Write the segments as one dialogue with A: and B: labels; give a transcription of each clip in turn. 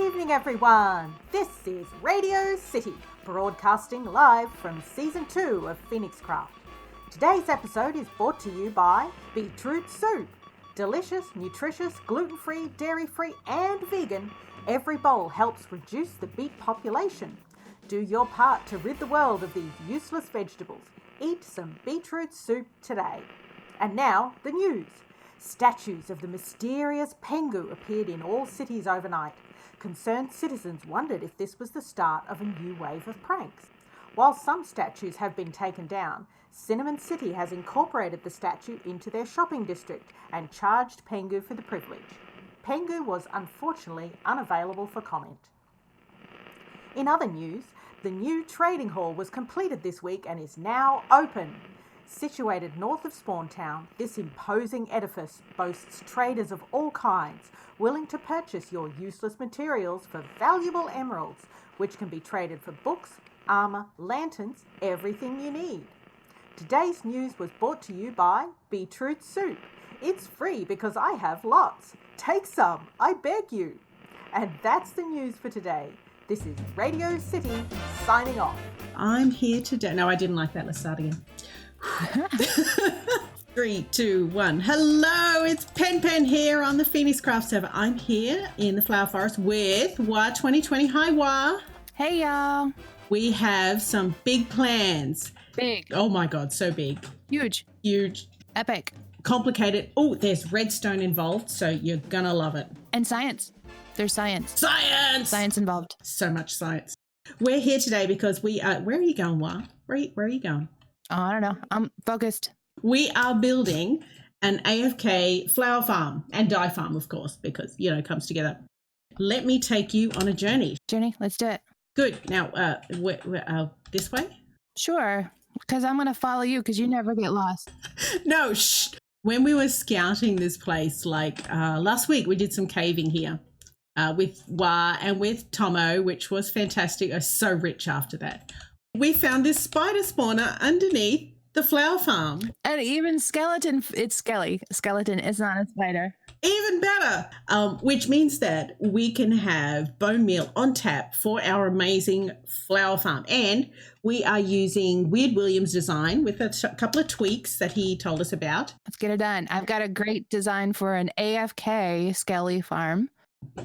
A: evening, everyone. This is Radio City, broadcasting live from Season 2 of Phoenixcraft. Today's episode is brought to you by Beetroot Soup. Delicious, nutritious, gluten-free, dairy-free and vegan, every bowl helps reduce the beet population. Do your part to rid the world of these useless vegetables. Eat some beetroot soup today. And now, the news. Statues of the mysterious Pengu appeared in all cities overnight. Concerned citizens wondered if this was the start of a new wave of pranks. While some statues have been taken down, Cinnamon City has incorporated the statue into their shopping district and charged Pengu for the privilege. Pengu was unfortunately unavailable for comment. In other news, the new trading hall was completed this week and is now open. Situated north of Spawn Town, this imposing edifice boasts traders of all kinds, willing to purchase your useless materials for valuable emeralds, which can be traded for books, armour, lanterns, everything you need. Today's news was brought to you by Beetroot Soup. It's free because I have lots. Take some, I beg you. And that's the news for today. This is Radio City, signing off.
B: I'm here today. No, I didn't like that. Let's start again. 3, 2, 1. Hello, it's Pen here on the Phoenixcraft server. I'm here in the Flower Forest with Wah 2020. Hi, Wah.
C: Hey, y'all.
B: We have some big plans.
C: Big.
B: Oh my God, so big.
C: Huge.
B: Huge.
C: Epic.
B: Complicated. Oh, there's redstone involved, so you're gonna love it.
C: And science. There's science.
B: Science!
C: Science involved.
B: So much science. We're here today because we are... Where are you going, Wah? Where are you going?
C: Oh, I don't know. I'm focused.
B: We are building an AFK flower farm and dye farm, of course, because, it comes together. Let me take you on a journey.
C: Journey, let's do it.
B: Good. Now, this way?
C: Sure, because I'm going to follow you because you never get lost.
B: No, shh. When we were scouting this place, last week, we did some caving here with Wah and with Tomo, which was fantastic. I was so rich after that. We found this spider spawner underneath the flower farm.
C: And even skeleton, it's skelly. Skeleton is not a spider.
B: Even better, which means that we can have bone meal on tap for our amazing flower farm. And we are using Weird Williams' design with a couple of tweaks that he told us about.
C: Let's get it done. I've got a great design for an AFK skelly farm.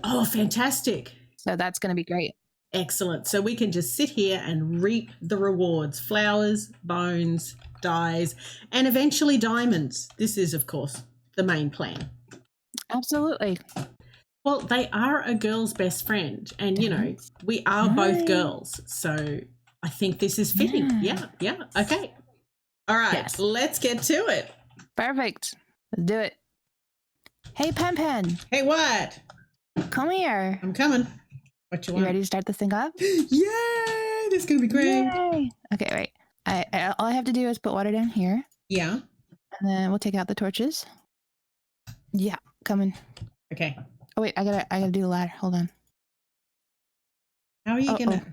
B: Oh, fantastic.
C: So that's going to be great.
B: Excellent. So we can just sit here and reap the rewards. Flowers, bones, dyes, and eventually diamonds. This is, of course, the main plan.
C: Absolutely.
B: Well, they are a girl's best friend. And, we are both girls. So I think this is fitting. Yeah. Okay. All right. Yes. Let's get to it.
C: Perfect. Let's do it. Hey, Pen.
B: Hey, what?
C: Come here.
B: I'm coming. What you want?
C: You ready to start this thing up?
B: Yay! This is going to be great.
C: Yay. Okay, wait. All I have to do is put water down here.
B: Yeah.
C: And then we'll take out the torches. Yeah, coming.
B: Okay.
C: Oh, wait, I gotta do the ladder. Hold on.
B: How are you gonna?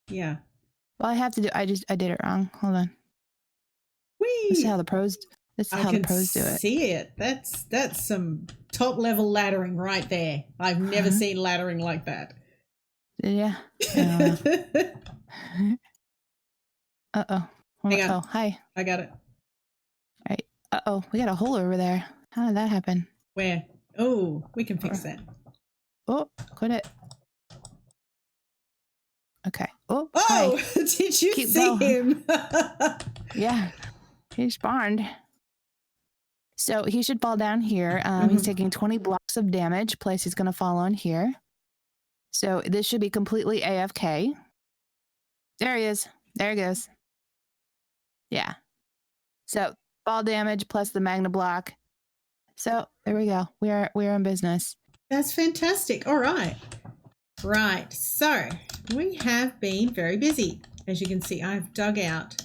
B: Yeah.
C: Well, I have to do, I did it wrong. Hold on.
B: Whee!
C: This is how the pros do it.
B: I can see it. That's some top level laddering right there. I've never seen laddering like that.
C: Yeah. Uh-oh.
B: Hang on.
C: Oh, hi.
B: I got it.
C: All right. Uh-oh. We got a hole over there. How did that happen?
B: Where? Oh, we can fix that.
C: Oh, quit it. Okay. Oh,
B: hi. Did you see him?
C: Yeah. He spawned. So he should fall down here. He's taking 20 blocks of damage. Plus he's going to fall on here. So this should be completely AFK. There he is. There he goes. Yeah. So fall damage plus the magna block. So there we go. We're in business.
B: That's fantastic. All right. Right. So we have been very busy. As you can see, I've dug out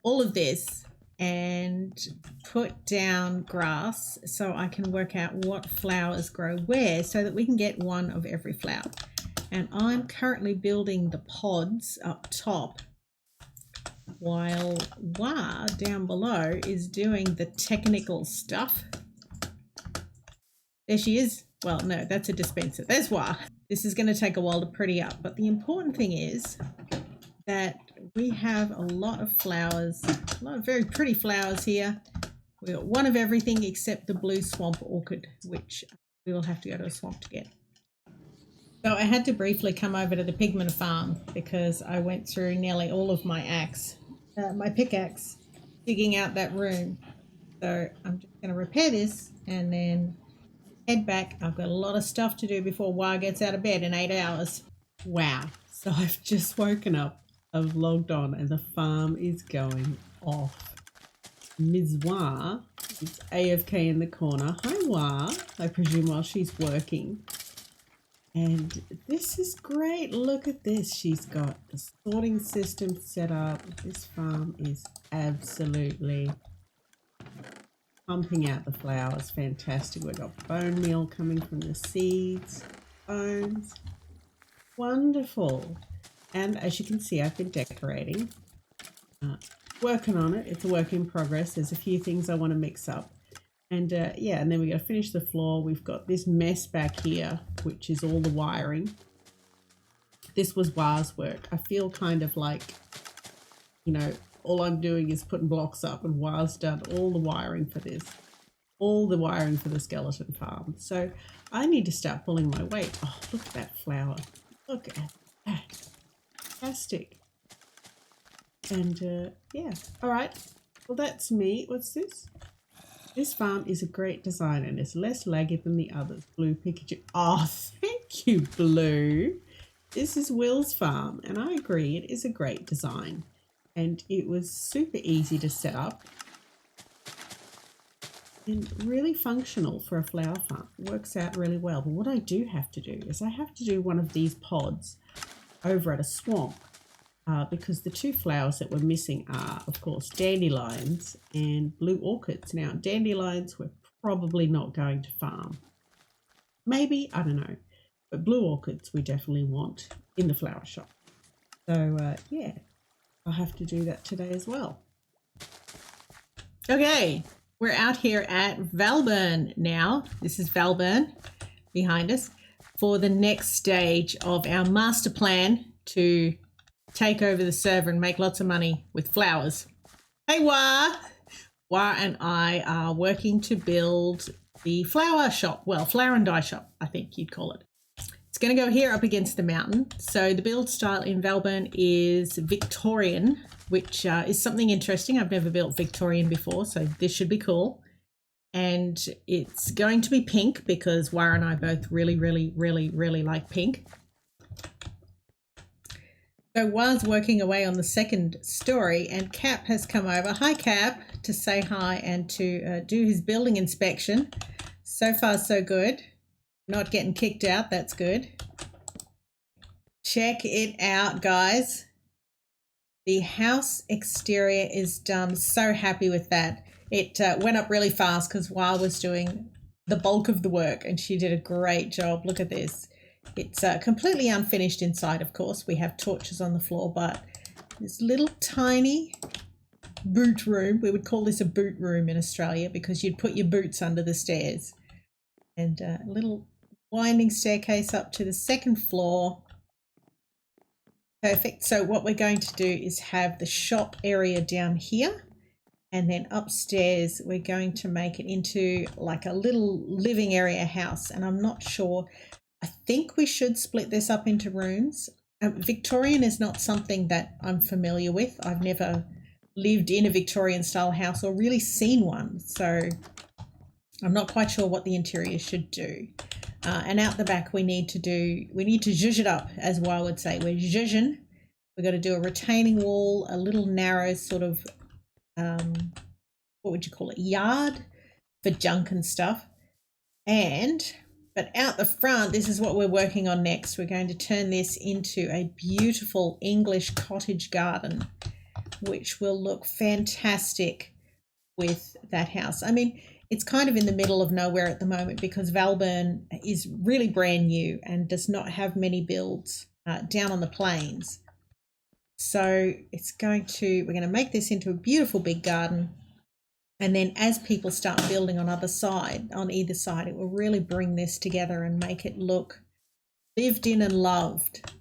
B: all of this and put down grass so I can work out what flowers grow where so that we can get one of every flower. And I'm currently building the pods up top while Wah down below is doing the technical stuff. There she is. Well, no, that's a dispenser. There's Wah. this is going to take a while to pretty up, but the important thing is that we have a lot of flowers, a lot of very pretty flowers here. We've got one of everything except the blue swamp orchid, which we will have to go to a swamp to get. So I had to briefly come over to the pigment farm because I went through nearly all of my my pickaxe, digging out that room. So I'm just going to repair this and then head back. I've got a lot of stuff to do before Wah gets out of bed in 8 hours. Wow. So I've just woken up, I've logged on, and the farm is going off. Ms. Wah is AFK in the corner. Hi, Wah. I presume while she's working. And this is great. Look at this. She's got the sorting system set up. This farm is absolutely pumping out the flowers. Fantastic. We've got bone meal coming from the seeds. Bones. Wonderful. And as you can see, I've been decorating. Working on it. It's a work in progress. There's a few things I want to mix up. And yeah, and then we got to finish the floor. We've got this mess back here, which is all the wiring. This was Wah's work. I feel kind of like, you know, all I'm doing is putting blocks up, and Wah's done all the wiring for this, all the wiring for the skeleton farm. So I need to start pulling my weight. Oh, look at that flower. Look at that. Fantastic. And yeah, all right. Well, that's me. What's this? This farm is a great design and it's less laggy than the others. Blue Pikachu. Oh, thank you, Blue. This is Will's farm, and I agree, it is a great design. And it was super easy to set up and really functional for a flower farm. It works out really well. But what I do have to do is I have to do one of these pods over at a swamp. Because the two flowers that we're missing are, of course, dandelions and blue orchids. Now, dandelions we're probably not going to farm. Maybe, I don't know. But blue orchids we definitely want in the flower shop. So, yeah, I'll have to do that today as well. Okay, we're out here at Valburn now. This is Valburn behind us for the next stage of our master plan to take over the server and make lots of money with flowers. Hey, Wah! Wah and I are working to build the flower shop. Well, flower and dye shop, I think you'd call it. It's going to go here up against the mountain. So the build style in Valburn is Victorian, which is something interesting. I've never built Victorian before, so this should be cool. And it's going to be pink because Wah and I both really, really, really, really like pink. So Wah's working away on the second story, and Cap has come over. Hi, Cap, to say hi and to do his building inspection. So far, so good. Not getting kicked out. That's good. Check it out, guys. The house exterior is done. So happy with that. It went up really fast because Wah was doing the bulk of the work, and she did a great job. Look at this. It's completely unfinished inside, of course. We have torches on the floor, but this little tiny boot room, we would call this a boot room in Australia because you'd put your boots under the stairs. And a little winding staircase up to the second floor. Perfect. So what we're going to do is have the shop area down here. And then upstairs, we're going to make it into like a little living area house. And I'm not sure... I think we should split this up into rooms. Victorian is not something that I'm familiar with. I've never lived in a Victorian style house or really seen one. So I'm not quite sure what the interior should do. And out the back, we need to zhuzh it up, as Wah would say. We're zhuzhing. We've got to do a retaining wall, a little narrow sort of, what would you call it, yard for junk and stuff. But out the front, this is what we're working on next. We're going to turn this into a beautiful English cottage garden, which will look fantastic with that house. I mean, it's kind of in the middle of nowhere at the moment because Valburn is really brand new and does not have many builds down on the plains. So we're going to make this into a beautiful big garden. And then as people start building on either side, it will really bring this together and make it look lived in and loved.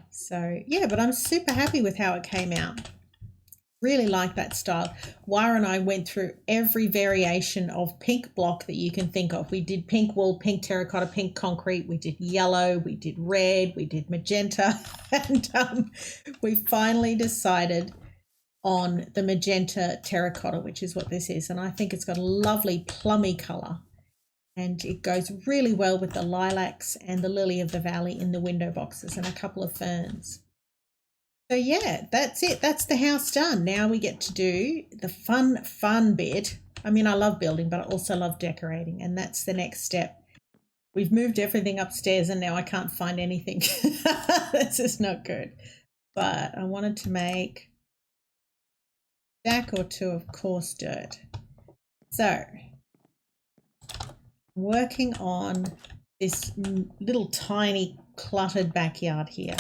B: So yeah, but I'm super happy with how it came out. Really like that style. Wire and I went through every variation of pink block that you can think of. We did pink wool, pink terracotta, pink concrete. We did yellow, we did red, we did magenta. And we finally decided on the magenta terracotta, which is what this is. And I think it's got a lovely plummy colour. And it goes really well with the lilacs and the lily of the valley in the window boxes and a couple of ferns. So yeah, that's it. That's the house done. Now we get to do the fun bit. I mean, I love building, but I also love decorating, and that's the next step. We've moved everything upstairs and now I can't find anything. This is not good. But I wanted to make a stack or two of coarse dirt. So, working on this little tiny cluttered backyard here.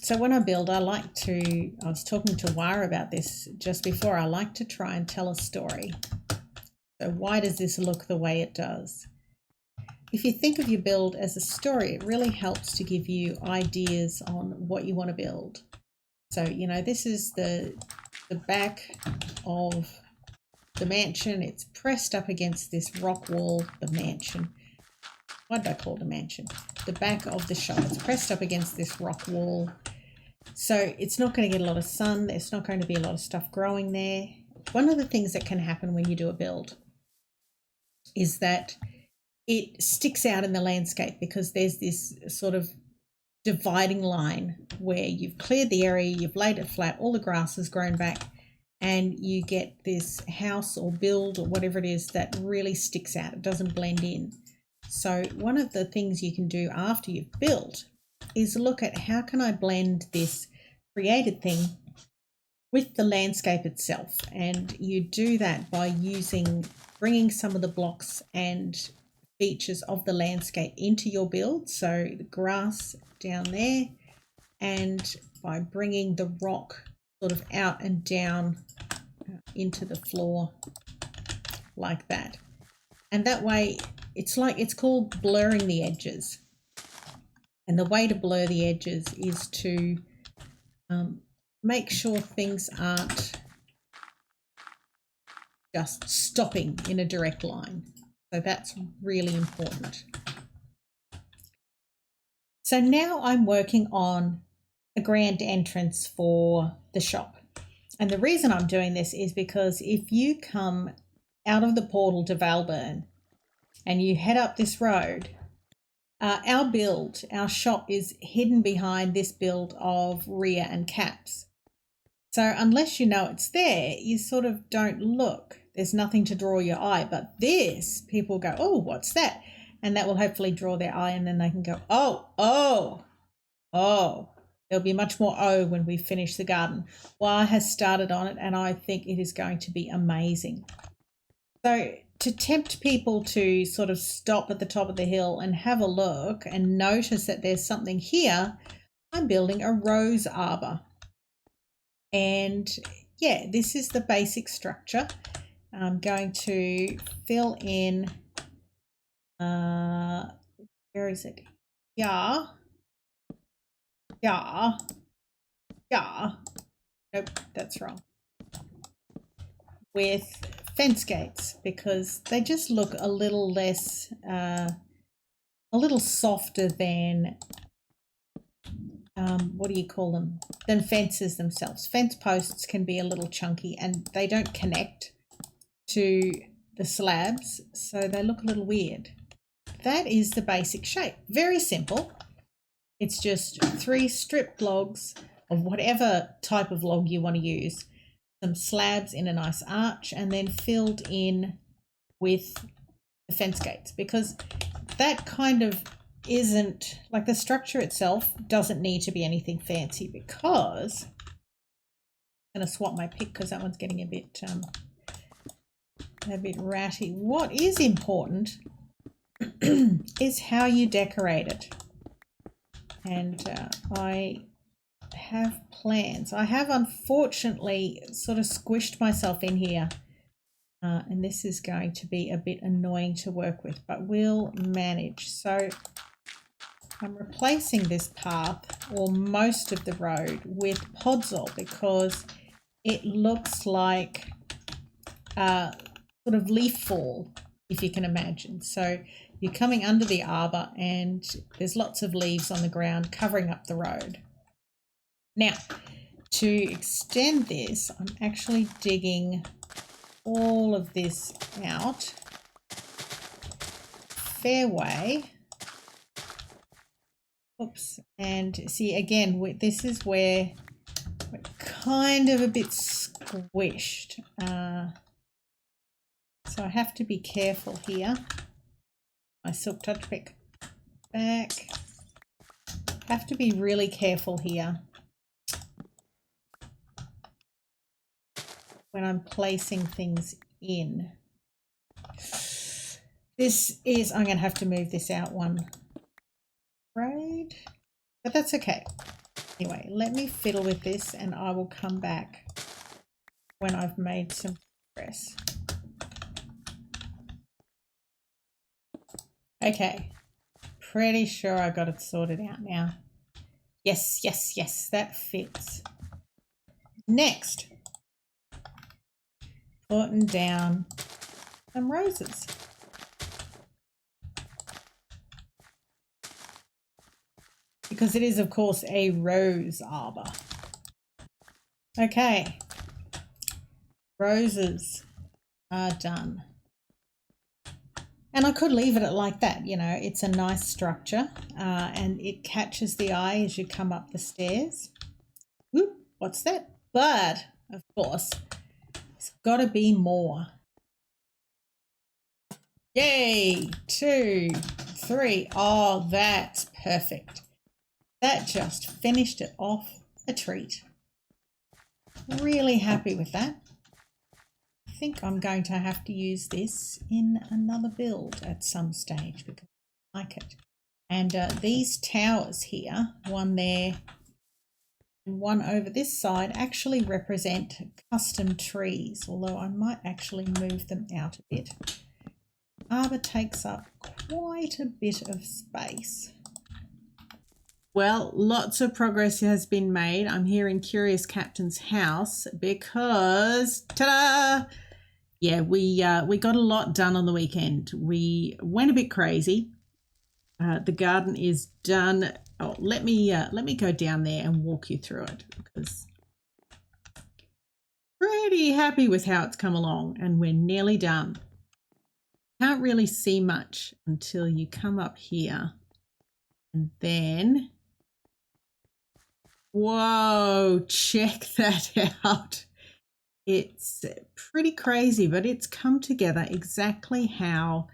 B: So when I build, I was talking to Wire about this just before, I like to try and tell a story. So why does this look the way it does? If you think of your build as a story, it really helps to give you ideas on what you want to build. So, you know, this is the back of the mansion. It's pressed up against this rock wall, the mansion. What did I call the mansion? The back of the shop. It's pressed up against this rock wall. So it's not going to get a lot of sun. There's not going to be a lot of stuff growing there. One of the things that can happen when you do a build is that it sticks out in the landscape because there's this sort of dividing line where you've cleared the area, you've laid it flat, all the grass has grown back, and you get this house or build or whatever it is that really sticks out. It doesn't blend in. So one of the things you can do after you've built is look at how can I blend this created thing with the landscape itself. And you do that by bringing some of the blocks and features of the landscape into your build. So the grass down there, and by bringing the rock sort of out and down into the floor like that. And that way it's called blurring the edges. And the way to blur the edges is to make sure things aren't just stopping in a direct line. So that's really important. So now I'm working on a grand entrance for the shop. And the reason I'm doing this is because if you come out of the portal to Valburn and you head up this road, our shop is hidden behind this build of rear and caps. So unless you know it's there, you sort of don't look. There's nothing to draw your eye. But this, people go, oh, what's that? And that will hopefully draw their eye, and then they can go, oh. There'll be much more when we finish the garden. Wire has started on it, and I think it is going to be amazing. So to tempt people to sort of stop at the top of the hill and have a look and notice that there's something here, I'm building a rose arbor. And yeah, this is the basic structure. I'm going to fill in, where is it? Yeah. Nope, that's wrong. With fence gates, because they just look a little less, a little softer than, what do you call them? Than fences themselves. Fence posts can be a little chunky and they don't connect to the slabs, so they look a little weird. That is the basic shape. Very simple. It's just 3 stripped logs of whatever type of log you want to use, some slabs in a nice arch, and then filled in with the fence gates, because that kind of isn't, like, the structure itself doesn't need to be anything fancy, because I'm going to swap my pick because that one's getting a bit ratty. What is important is how you decorate it. And I have plans. I have unfortunately sort of squished myself in here And this is going to be a bit annoying to work with, but we'll manage. So I'm replacing this path, or most of the road, with podzol because it looks like sort of leaf fall, if you can imagine. So you're coming under the arbor and there's lots of leaves on the ground covering up the road. Now, to extend this, I'm actually digging all of this out fairway. Oops. And see, again, this is where we're kind of a bit squished. So I have to be careful here. My silk touch pick back. Have to be really careful here when I'm placing things in. This is, I'm going to have to move this out one grade, but that's okay. Anyway, let me fiddle with this and I will come back when I've made some progress. Okay, pretty sure I got it sorted out now. Yes, yes, yes, that fits. Next, putting down some roses. Because it is, of course, a rose arbor. Okay, roses are done. And I could leave it like that, you know, it's a nice structure and it catches the eye as you come up the stairs. Oop, what's that? But, of course, it's got to be more. Yay, 2, 3. Oh, that's perfect. That just finished it off a treat. Really happy with that. I think I'm going to have to use this in another build at some stage because I like it. And these towers here, one there and one over this side, actually represent custom trees, although I might actually move them out a bit. Arbor takes up quite a bit of space. Well, lots of progress has been made. I'm here in Curious Captain's house because, ta-da! Yeah, we got a lot done on the weekend. We went a bit crazy. The garden is done. Oh, let me go down there and walk you through it because pretty happy with how it's come along, and we're nearly done. Can't really see much until you come up here, and then. Whoa, check that out. It's pretty crazy, but it's come together exactly how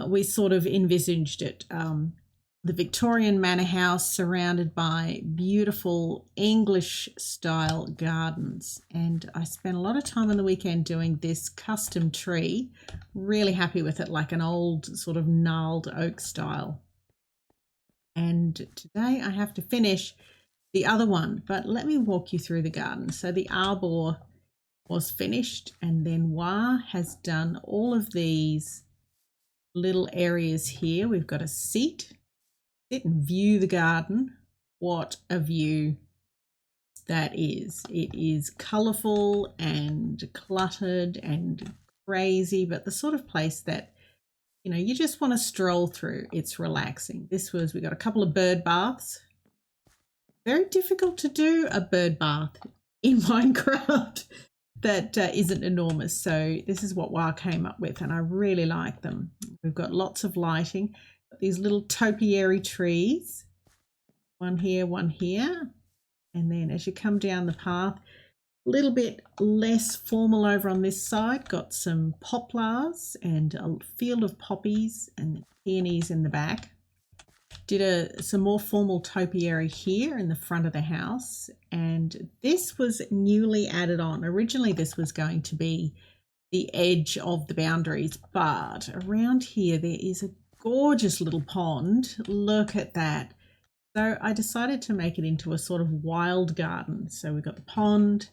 B: we sort of envisaged it. The Victorian manor house surrounded by beautiful English style gardens. And I spent a lot of time on the weekend doing this custom tree. Really happy with it, like an old sort of gnarled oak style. And today I have to finish the other one, but let me walk you through the garden. So the arbor was finished, and then Wah has done all of these little areas here. We've got a sit and view the garden. What a view that is. It is colourful and cluttered and crazy, but the sort of place that, you know, you just want to stroll through. It's relaxing. We got a couple of bird baths. Very difficult to do a bird bath in Minecraft that isn't enormous. So this is what Wah came up with, and I really like them. We've got lots of lighting. Got these little topiary trees, one here, and then as you come down the path, a little bit less formal over on this side. Got some poplars and a field of poppies and peonies in the back. Did some more formal topiary here in the front of the house, and this was newly added on. Originally this was going to be the edge of the boundaries, but around here there is a gorgeous little pond. Look at that. So I decided to make it into a sort of wild garden. So we've got the pond,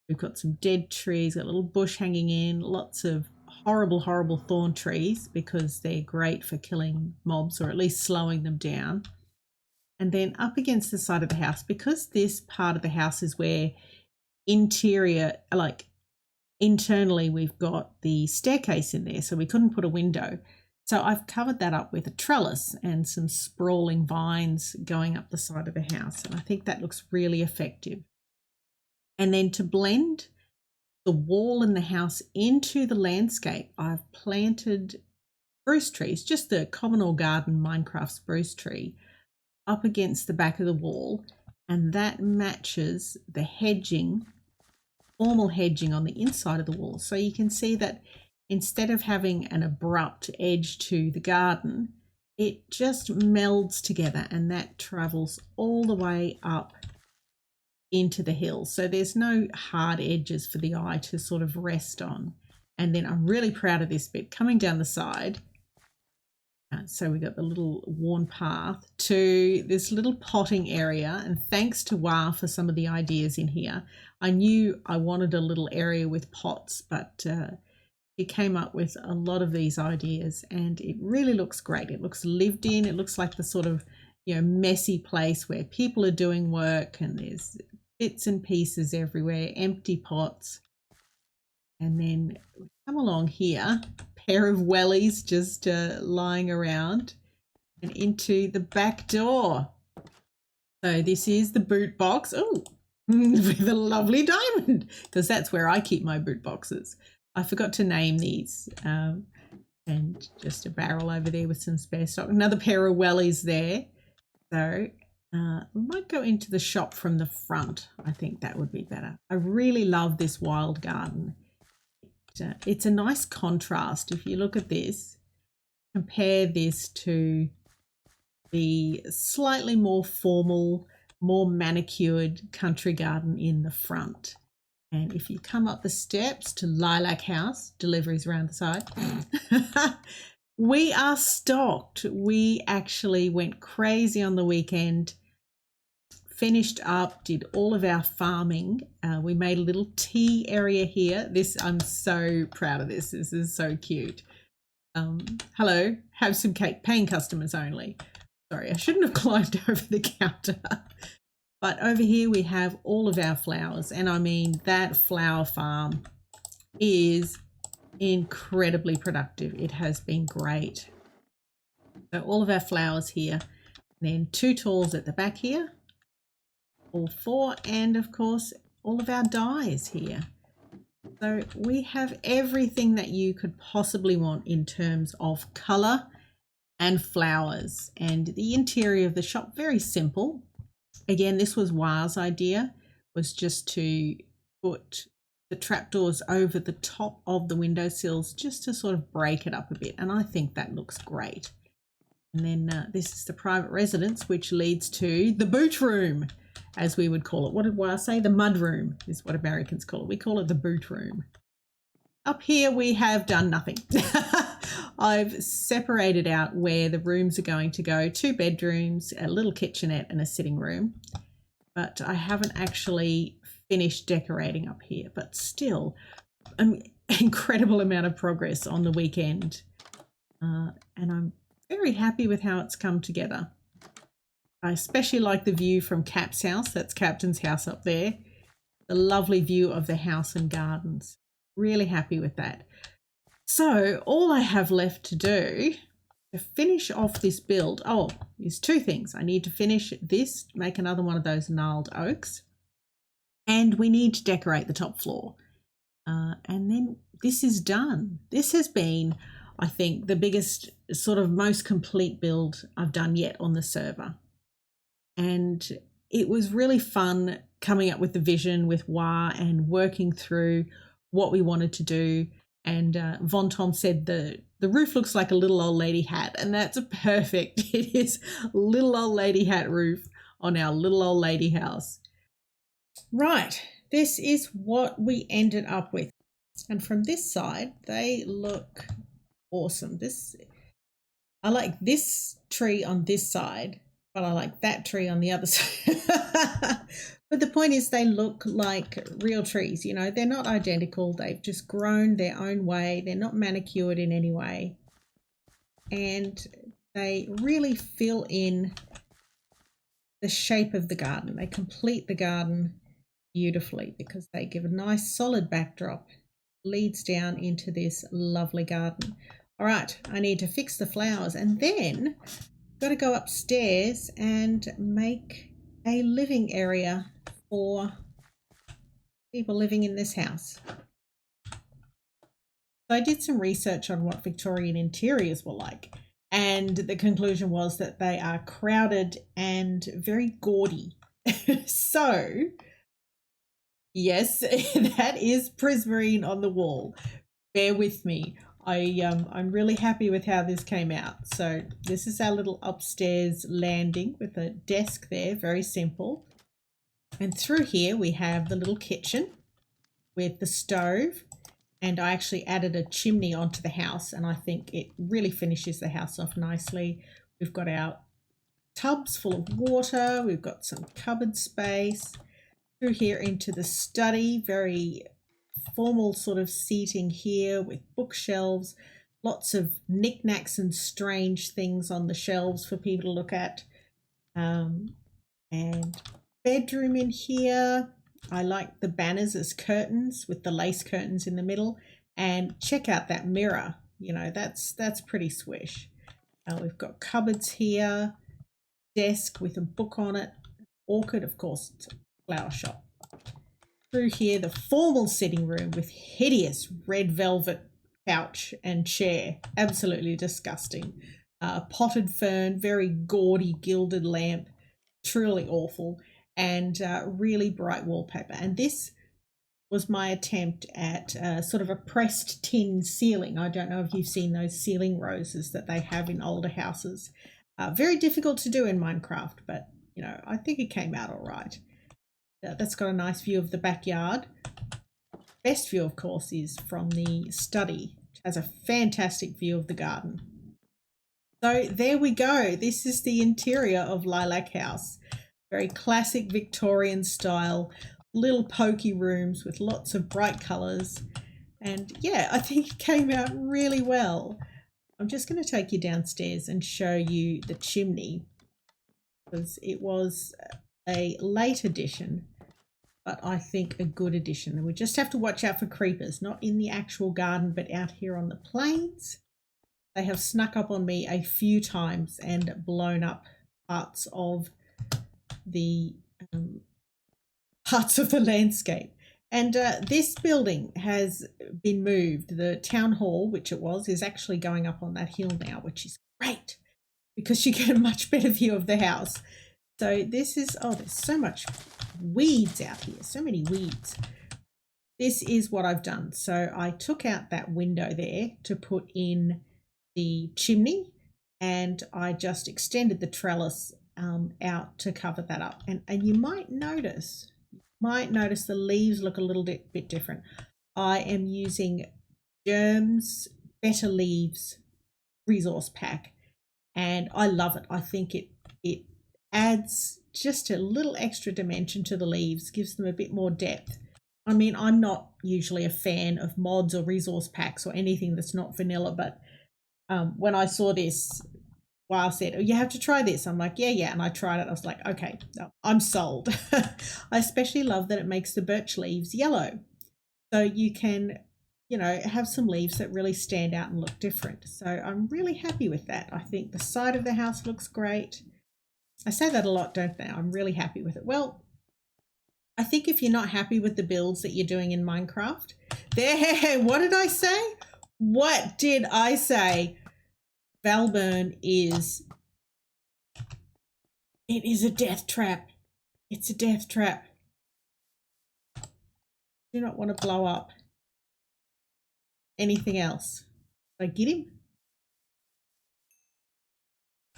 B: We've got some dead trees, got a little bush hanging in, lots of horrible, horrible thorn trees because they're great for killing mobs or at least slowing them down. And then up against the side of the house, because this part of the house is where internally we've got the staircase in there, so we couldn't put a window. So I've covered that up with a trellis and some sprawling vines going up the side of the house. And I think that looks really effective. And then to blend the wall and the house into the landscape, I've planted spruce trees, just the common or garden Minecraft spruce tree, up against the back of the wall. And that matches the hedging, formal hedging on the inside of the wall. So you can see that instead of having an abrupt edge to the garden, it just melds together and that travels all the way up into the hill. So there's no hard edges for the eye to sort of rest on. And then I'm really proud of this bit coming down the side. So we got the little worn path to this little potting area, and thanks to Wah for some of the ideas in here. I knew I wanted a little area with pots, but he came up with a lot of these ideas and it really looks great. It looks lived in. It looks like the sort of, messy place where people are doing work and there's bits and pieces everywhere, empty pots. And then we come along here, pair of wellies just lying around, and into the back door. So this is the boot box. Oh, with a lovely diamond, because that's where I keep my boot boxes. I forgot to name these. And just a barrel over there with some spare stock. Another pair of wellies there. So we might go into the shop from the front. I think that would be better. I really love this wild garden. It's a nice contrast. If you look at this, compare this to the slightly more formal, more manicured country garden in the front. And if you come up the steps to Lilac House, deliveries around the side, we are stocked. We actually went crazy on the weekend, finished up, did all of our farming. We made a little tea area here. I'm so proud of this. This is so cute. Hello, have some cake, paying customers only. Sorry, I shouldn't have climbed over the counter. But over here we have all of our flowers. And I mean, that flower farm is incredibly productive. It has been great. So all of our flowers here. And then 2 tools at the back here. All 4, and of course all of our dyes here. So we have everything that you could possibly want in terms of color and flowers. And the interior of the shop, very simple. Again, this was Wah's idea, was just to put the trapdoors over the top of the windowsills just to sort of break it up a bit, and I think that looks great. And then this is the private residence, which leads to the boot room, as we would call it. What did Wah say? The mud room is what Americans call it. We call it the boot room. Up here we have done nothing. I've separated out where the rooms are going to go. 2 bedrooms, a little kitchenette and a sitting room. But I haven't actually finished decorating up here. But still, an incredible amount of progress on the weekend. And I'm very happy with how it's come together. I especially like the view from Cap's house. That's Captain's house up there. The lovely view of the house and gardens. Really happy with that. So all I have left to do to finish off this build, is 2 things. I need to finish this, make another one of those gnarled oaks, and we need to decorate the top floor. And then this is done. This has been, I think, the biggest, sort of most complete build I've done yet on the server. And it was really fun coming up with the vision with Wah and working through what we wanted to do. And Von Tom said the roof looks like a little old lady hat, and that's perfect. It is little old lady hat roof on our little old lady house. Right, this is what we ended up with. And from this side, they look awesome. I like this tree on this side, but I like that tree on the other side. But the point is they look like real trees. You know, they're not identical. They've just grown their own way. They're not manicured in any way. And they really fill in the shape of the garden. They complete the garden beautifully because they give a nice solid backdrop, leads down into this lovely garden. All right, I need to fix the flowers and then got to go upstairs and make a living area for people living in this house. So I did some research on what Victorian interiors were like, and the conclusion was that they are crowded and very gaudy. So yes, that is prismarine on the wall. Bear with me. I'm really happy with how this came out. So this is our little upstairs landing with a desk there, very simple. And through here we have the little kitchen with the stove, and I actually added a chimney onto the house, and I think it really finishes the house off nicely. We've got our tubs full of water, we've got some cupboard space. Through here into the study, very formal sort of seating here with bookshelves, lots of knickknacks and strange things on the shelves for people to look at. And bedroom in here. I like the banners as curtains with the lace curtains in the middle. And check out that mirror. You know, that's pretty swish. We've got cupboards here, desk with a book on it, orchid, of course, it's a flower shop. Through here, the formal sitting room with hideous red velvet couch and chair. Absolutely disgusting. Potted fern, very gaudy gilded lamp. Truly awful. And really bright wallpaper. And this was my attempt at sort of a pressed tin ceiling. I don't know if you've seen those ceiling roses that they have in older houses. Very difficult to do in Minecraft, but you know, I think it came out all right. That's got a nice view of the backyard. Best view, of course, is from the study, which has a fantastic view of the garden. So there we go. This is the interior of Lilac House. Very classic Victorian style, little pokey rooms with lots of bright colours. And yeah, I think it came out really well. I'm just going to take you downstairs and show you the chimney, because it was a late addition, but I think a good addition. And we just have to watch out for creepers, not in the actual garden, but out here on the plains. They have snuck up on me a few times and blown up parts of the landscape. And this building has been moved. The town hall, which it was, is actually going up on that hill now, which is great because you get a much better view of the house. So this is, oh, there's so much weeds out here, so many weeds. This is what I've done. So I took out that window there to put in the chimney, and I just extended the trellis out to cover that up. And you might notice the leaves look a little bit different. I am using Germ's Better Leaves resource pack, and I love it. I think it adds just a little extra dimension to the leaves, gives them a bit more depth. I mean, I'm not usually a fan of mods or resource packs or anything that's not vanilla, but when I saw this, Wow said, oh, you have to try this. I'm like, yeah. And I tried it. I was like, okay, no, I'm sold. I especially love that it makes the birch leaves yellow. So you can, you know, have some leaves that really stand out and look different. So I'm really happy with that. I think the side of the house looks great. I say that a lot, don't I? I'm really happy with it. Well, I think if you're not happy with the builds that you're doing in Minecraft, what did I say? What did I say? Valburn is a death trap. It's a death trap. Do not want to blow up anything else. Did I get him?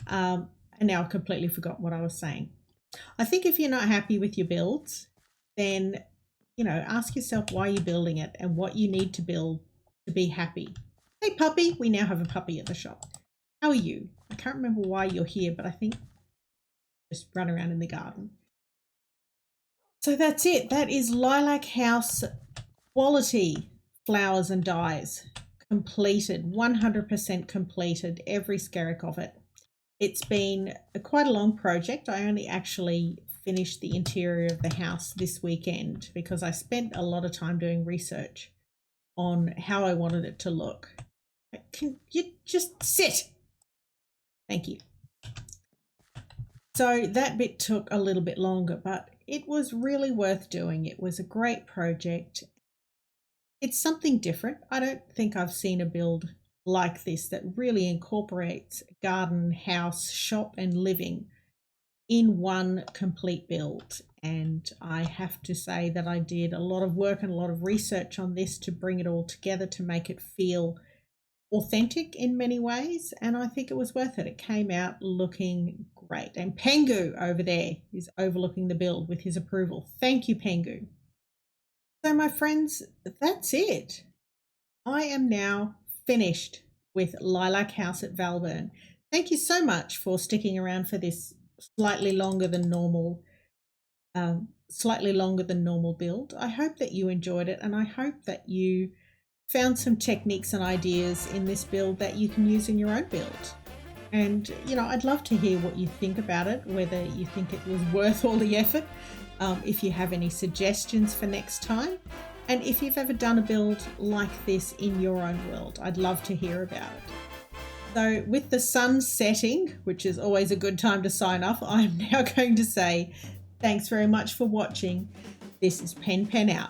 B: And now I've completely forgot what I was saying. I think if you're not happy with your builds, then, you know, ask yourself why you're building it and what you need to build to be happy. Hey, puppy. We now have a puppy at the shop. How are you? I can't remember why you're here, but I think just run around in the garden. So that's it. That is Lilac House quality flowers and dyes completed, 100% completed, every skerrick of it. It's been quite a long project. I only actually finished the interior of the house this weekend because I spent a lot of time doing research on how I wanted it to look. Can you just sit? Thank you. So that bit took a little bit longer, but it was really worth doing. It was a great project. It's something different. I don't think I've seen a build like this that really incorporates garden, house, shop and living in one complete build. And I have to say that I did a lot of work and a lot of research on this to bring it all together to make it feel authentic in many ways, and I think it was worth it. It came out looking great. And Pengu over there is overlooking the build with his approval. Thank you, Pengu. So my friends, that's it. I am now finished with Lilac House at Valburn. Thank you so much for sticking around for this slightly longer than normal build. I hope that you enjoyed it, and I hope that you found some techniques and ideas in this build that you can use in your own build. And, you know, I'd love to hear what you think about it, whether you think it was worth all the effort, if you have any suggestions for next time, and if you've ever done a build like this in your own world. I'd love to hear about it. So with the sun setting, which is always a good time to sign off, I'm now going to say thanks very much for watching. This is Pen out.